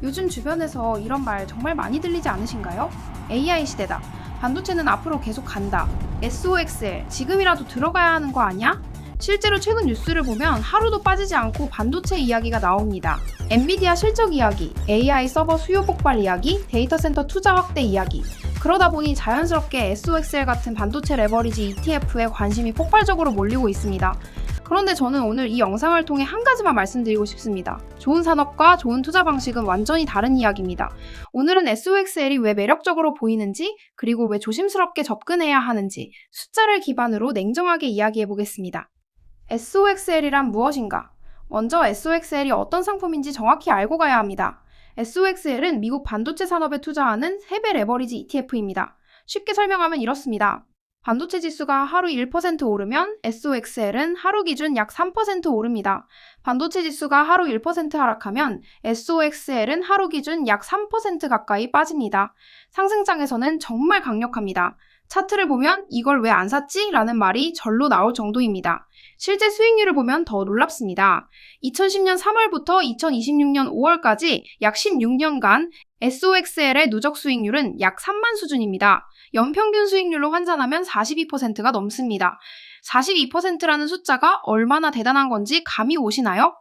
요즘 주변에서 이런 말 정말 많이 들리지 않으신가요? AI 시대다. 반도체는 앞으로 계속 간다. SOXL, 지금이라도 들어가야 하는 거 아니야? 실제로 최근 뉴스를 보면 하루도 빠지지 않고 반도체 이야기가 나옵니다. 엔비디아 실적 이야기, AI 서버 수요 폭발 이야기, 데이터 센터 투자 확대 이야기. 그러다 보니 자연스럽게 SOXL 같은 반도체 레버리지 ETF에 관심이 폭발적으로 몰리고 있습니다. 그런데 저는 오늘 이 영상을 통해 한 가지만 말씀드리고 싶습니다. 좋은 산업과 좋은 투자 방식은 완전히 다른 이야기입니다. 오늘은 SOXL이 왜 매력적으로 보이는지, 그리고 왜 조심스럽게 접근해야 하는지 숫자를 기반으로 냉정하게 이야기해 보겠습니다. SOXL이란 무엇인가? 먼저 SOXL이 어떤 상품인지 정확히 알고 가야 합니다. SOXL은 미국 반도체 산업에 투자하는 세배 레버리지 ETF입니다. 쉽게 설명하면 이렇습니다. 반도체 지수가 하루 1% 오르면 SOXL은 하루 기준 약 3% 오릅니다. 반도체 지수가 하루 1% 하락하면 SOXL은 하루 기준 약 3% 가까이 빠집니다. 상승장에서는 정말 강력합니다. 차트를 보면 이걸 왜 안 샀지? 라는 말이 절로 나올 정도입니다. 실제 수익률을 보면 더 놀랍습니다. 2010년 3월부터 2026년 5월까지 약 16년간 SOXL의 누적 수익률은 약 3만 수준입니다. 연평균 수익률로 환산하면 42%가 넘습니다. 42%라는 숫자가 얼마나 대단한 건지 감이 오시나요?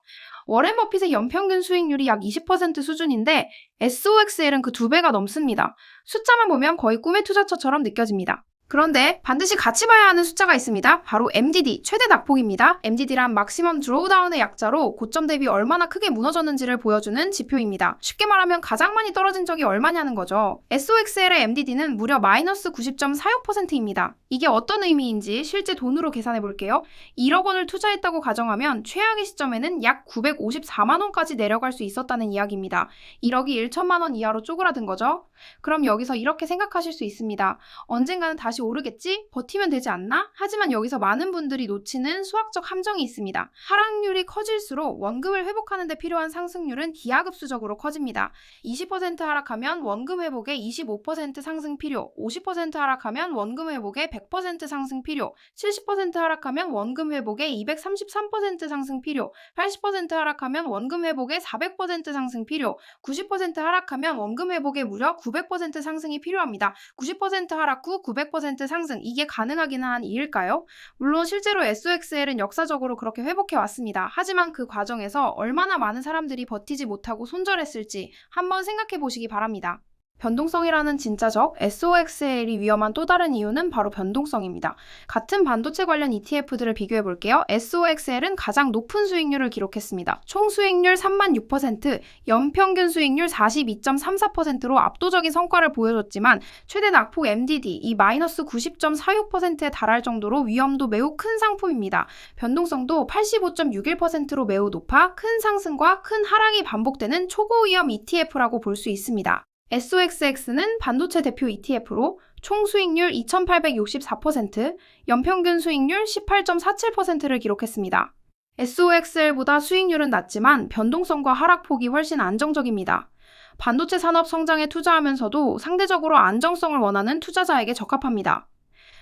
워렌 버핏의 연평균 수익률이 약 20% 수준인데 SOXL은 그 2배가 넘습니다. 숫자만 보면 거의 꿈의 투자처처럼 느껴집니다. 그런데 반드시 같이 봐야 하는 숫자가 있습니다. 바로 MDD, 최대 낙폭입니다. MDD란 막시멈 드로우다운의 약자로 고점 대비 얼마나 크게 무너졌는지를 보여주는 지표입니다. 쉽게 말하면 가장 많이 떨어진 적이 얼마냐는 거죠. SOXL의 MDD는 무려 마이너스 90.46%입니다. 이게 어떤 의미인지 실제 돈으로 계산해 볼게요. 1억 원을 투자했다고 가정하면 최악의 시점에는 약 954만 원까지 내려갈 수 있었다는 이야기입니다. 1억이 1천만 원 이하로 쪼그라든 거죠. 그럼 여기서 이렇게 생각하실 수 있습니다. 언젠가는 다시 오르겠지? 버티면 되지 않나? 하지만 여기서 많은 분들이 놓치는 수학적 함정이 있습니다. 하락률이 커질수록 원금을 회복하는 데 필요한 상승률은 기하급수적으로 커집니다. 20% 하락하면 원금 회복에 25% 상승 필요, 50% 하락하면 원금 회복에 100% 상승 필요, 70% 하락하면 원금 회복에 233% 상승 필요, 80% 하락하면 원금 회복에 400% 상승 필요, 90% 하락하면 원금 회복에 무려 900% 상승이 필요합니다. 90% 하락 후 900% 상승, 이게 가능하기는 한 일일까요? 물론 실제로 SOXL은 역사적으로 그렇게 회복해 왔습니다. 하지만 그 과정에서 얼마나 많은 사람들이 버티지 못하고 손절했을지 한번 생각해 보시기 바랍니다. 변동성이라는 진짜적 SOXL이 위험한 또 다른 이유는 바로 변동성입니다. 같은 반도체 관련 ETF들을 비교해 볼게요. SOXL은 가장 높은 수익률을 기록했습니다. 총 수익률 36%, 연평균 수익률 42.34%로 압도적인 성과를 보여줬지만 최대 낙폭 MDD, 이 마이너스 90.46%에 달할 정도로 위험도 매우 큰 상품입니다. 변동성도 85.61%로 매우 높아 큰 상승과 큰 하락이 반복되는 초고위험 ETF라고 볼 수 있습니다. SOXX는 반도체 대표 ETF로 총 수익률 2,864%, 연평균 수익률 18.47%를 기록했습니다. SOXL보다 수익률은 낮지만 변동성과 하락폭이 훨씬 안정적입니다. 반도체 산업 성장에 투자하면서도 상대적으로 안정성을 원하는 투자자에게 적합합니다.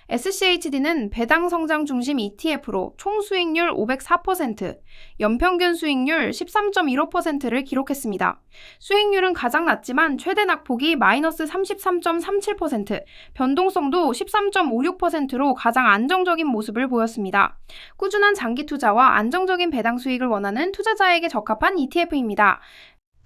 SCHD는 배당 성장 중심 ETF로 총 수익률 504%, 연평균 수익률 13.15%를 기록했습니다. 수익률은 가장 낮지만 최대 낙폭이 마이너스 33.37%, 변동성도 13.56%로 가장 안정적인 모습을 보였습니다. 꾸준한 장기 투자와 안정적인 배당 수익을 원하는 투자자에게 적합한 ETF입니다.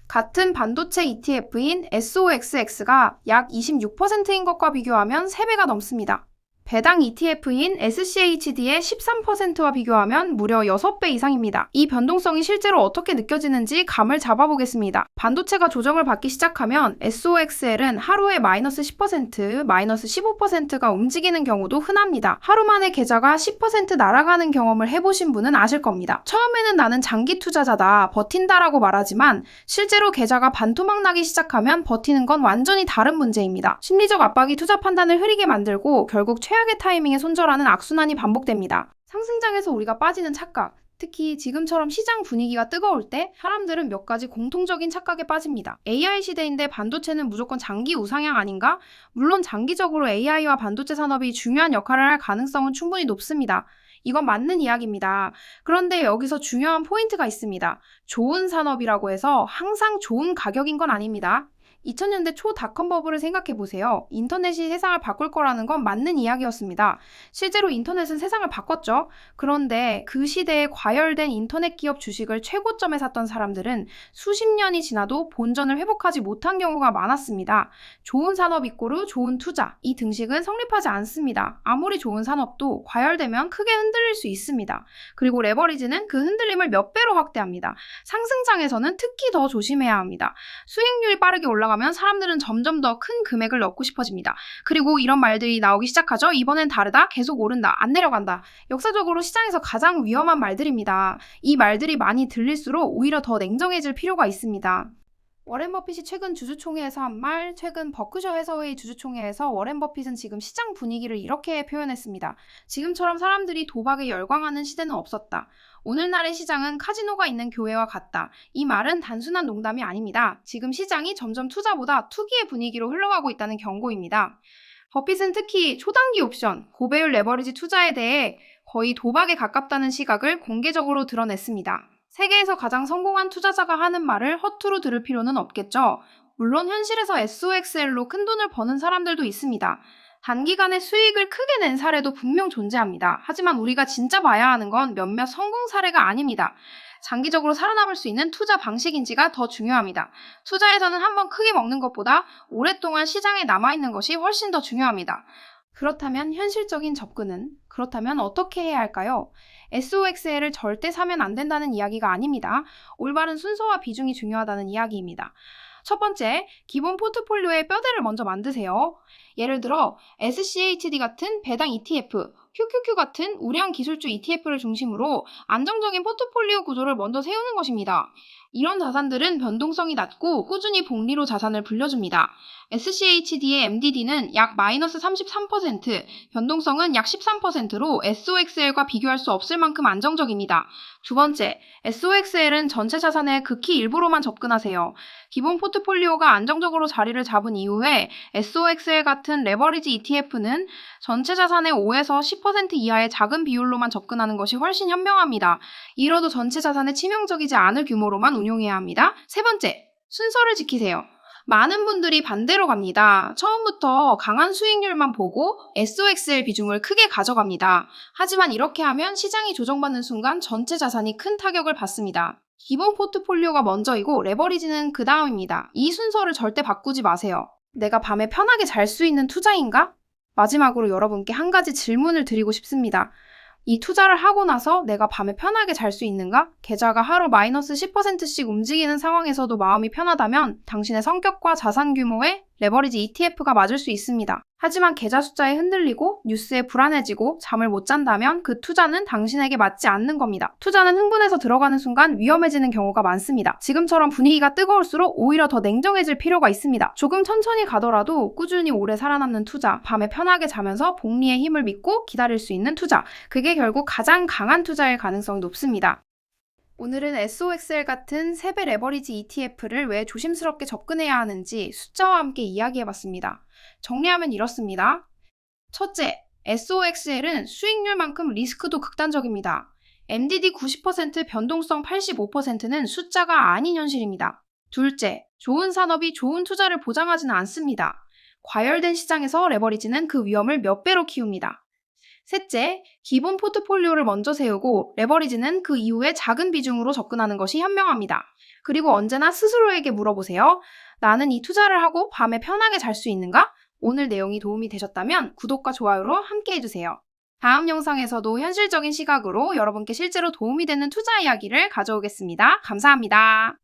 같은 반도체 ETF인 SOXX가 약 26%인 것과 비교하면 3배가 넘습니다. 배당 ETF인 SCHD의 13%와 비교하면 무려 6배 이상입니다. 이 변동성이 실제로 어떻게 느껴지는지 감을 잡아보겠습니다. 반도체가 조정을 받기 시작하면 SOXL은 하루에 마이너스 10%, 마이너스 15%가 움직이는 경우도 흔합니다. 하루 만에 계좌가 10% 날아가는 경험을 해보신 분은 아실 겁니다. 처음에는 나는 장기 투자자다, 버틴다라고 말하지만 실제로 계좌가 반토막 나기 시작하면 버티는 건 완전히 다른 문제입니다. 심리적 압박이 투자 판단을 흐리게 만들고 결국 최악의 타이밍에 손절하는 악순환이 반복됩니다. 상승장에서 우리가 빠지는 착각, 특히 지금처럼 시장 분위기가 뜨거울 때 사람들은 몇 가지 공통적인 착각에 빠집니다. AI 시대인데 반도체는 무조건 장기 우상향 아닌가? 물론 장기적으로 AI와 반도체 산업이 중요한 역할을 할 가능성은 충분히 높습니다. 이건 맞는 이야기입니다. 그런데 여기서 중요한 포인트가 있습니다. 좋은 산업이라고 해서 항상 좋은 가격인 건 아닙니다. 2000년대 초 닷컴 버블을 생각해 보세요. 인터넷이 세상을 바꿀 거라는 건 맞는 이야기였습니다. 실제로 인터넷은 세상을 바꿨죠. 그런데 그 시대에 과열된 인터넷 기업 주식을 최고점에 샀던 사람들은 수십 년이 지나도 본전을 회복하지 못한 경우가 많았습니다. 좋은 산업 이꼬르 좋은 투자, 이 등식은 성립하지 않습니다. 아무리 좋은 산업도 과열되면 크게 흔들릴 수 있습니다. 그리고 레버리지는 그 흔들림을 몇 배로 확대합니다. 상승장에서는 특히 더 조심해야 합니다. 수익률이 빠르게 올라가면 사람들은 점점 더 큰 금액을 넣고 싶어집니다. 그리고 이런 말들이 나오기 시작하죠. 이번엔 다르다, 계속 오른다, 안 내려간다. 역사적으로 시장에서 가장 위험한 말들입니다. 이 말들이 많이 들릴수록 오히려 더 냉정해질 필요가 있습니다. 워렌 버핏이 최근 주주총회에서 한 말, 최근 버크셔 해서웨이 주주총회에서 워렌 버핏은 지금 시장 분위기를 이렇게 표현했습니다. 지금처럼 사람들이 도박에 열광하는 시대는 없었다. 오늘날의 시장은 카지노가 있는 교회와 같다. 이 말은 단순한 농담이 아닙니다. 지금 시장이 점점 투자보다 투기의 분위기로 흘러가고 있다는 경고입니다. 버핏은 특히 초단기 옵션, 고배율 레버리지 투자에 대해 거의 도박에 가깝다는 시각을 공개적으로 드러냈습니다. 세계에서 가장 성공한 투자자가 하는 말을 허투루 들을 필요는 없겠죠. 물론 현실에서 SOXL로 큰 돈을 버는 사람들도 있습니다. 단기간에 수익을 크게 낸 사례도 분명 존재합니다. 하지만 우리가 진짜 봐야 하는 건 몇몇 성공 사례가 아닙니다. 장기적으로 살아남을 수 있는 투자 방식인지가 더 중요합니다. 투자에서는 한번 크게 먹는 것보다 오랫동안 시장에 남아있는 것이 훨씬 더 중요합니다. 그렇다면 현실적인 접근은? 그렇다면 어떻게 해야 할까요? SOXL을 절대 사면 안 된다는 이야기가 아닙니다. 올바른 순서와 비중이 중요하다는 이야기입니다. 첫 번째, 기본 포트폴리오의 뼈대를 먼저 만드세요. 예를 들어 SCHD 같은 배당 ETF, QQQ 같은 우량 기술주 ETF를 중심으로 안정적인 포트폴리오 구조를 먼저 세우는 것입니다. 이런 자산들은 변동성이 낮고 꾸준히 복리로 자산을 불려줍니다. SCHD의 MDD는 약 마이너스 33%, 변동성은 약 13%로 SOXL과 비교할 수 없을 만큼 안정적입니다. 두 번째, SOXL은 전체 자산의 극히 일부로만 접근하세요. 기본 포트폴리오가 안정적으로 자리를 잡은 이후에 SOXL 같은 레버리지 ETF는 전체 자산의 5에서 10% 이하의 작은 비율로만 접근하는 것이 훨씬 현명합니다. 이로도 전체 자산에 치명적이지 않을 규모로만 운용해야 합니다. 세 번째, 순서를 지키세요. 많은 분들이 반대로 갑니다. 처음부터 강한 수익률만 보고 SOXL 비중을 크게 가져갑니다. 하지만 이렇게 하면 시장이 조정받는 순간 전체 자산이 큰 타격을 받습니다. 기본 포트폴리오가 먼저이고 레버리지는 그 다음입니다. 이 순서를 절대 바꾸지 마세요. 내가 밤에 편하게 잘 수 있는 투자인가? 마지막으로 여러분께 한 가지 질문을 드리고 싶습니다. 이 투자를 하고 나서 내가 밤에 편하게 잘 수 있는가? 계좌가 하루 마이너스 10%씩 움직이는 상황에서도 마음이 편하다면 당신의 성격과 자산 규모에 레버리지 ETF가 맞을 수 있습니다. 하지만 계좌 숫자에 흔들리고 뉴스에 불안해지고 잠을 못 잔다면 그 투자는 당신에게 맞지 않는 겁니다. 투자는 흥분해서 들어가는 순간 위험해지는 경우가 많습니다. 지금처럼 분위기가 뜨거울수록 오히려 더 냉정해질 필요가 있습니다. 조금 천천히 가더라도 꾸준히 오래 살아남는 투자, 밤에 편하게 자면서 복리의 힘을 믿고 기다릴 수 있는 투자, 그게 결국 가장 강한 투자일 가능성이 높습니다. 오늘은 SOXL 같은 3배 레버리지 ETF를 왜 조심스럽게 접근해야 하는지 숫자와 함께 이야기해봤습니다. 정리하면 이렇습니다. 첫째, SOXL은 수익률만큼 리스크도 극단적입니다. MDD 90%, 변동성 85%는 숫자가 아닌 현실입니다. 둘째, 좋은 산업이 좋은 투자를 보장하지는 않습니다. 과열된 시장에서 레버리지는 그 위험을 몇 배로 키웁니다. 셋째, 기본 포트폴리오를 먼저 세우고 레버리지는 그 이후에 작은 비중으로 접근하는 것이 현명합니다. 그리고 언제나 스스로에게 물어보세요. 나는 이 투자를 하고 밤에 편하게 잘 수 있는가? 오늘 내용이 도움이 되셨다면 구독과 좋아요로 함께 해주세요. 다음 영상에서도 현실적인 시각으로 여러분께 실제로 도움이 되는 투자 이야기를 가져오겠습니다. 감사합니다.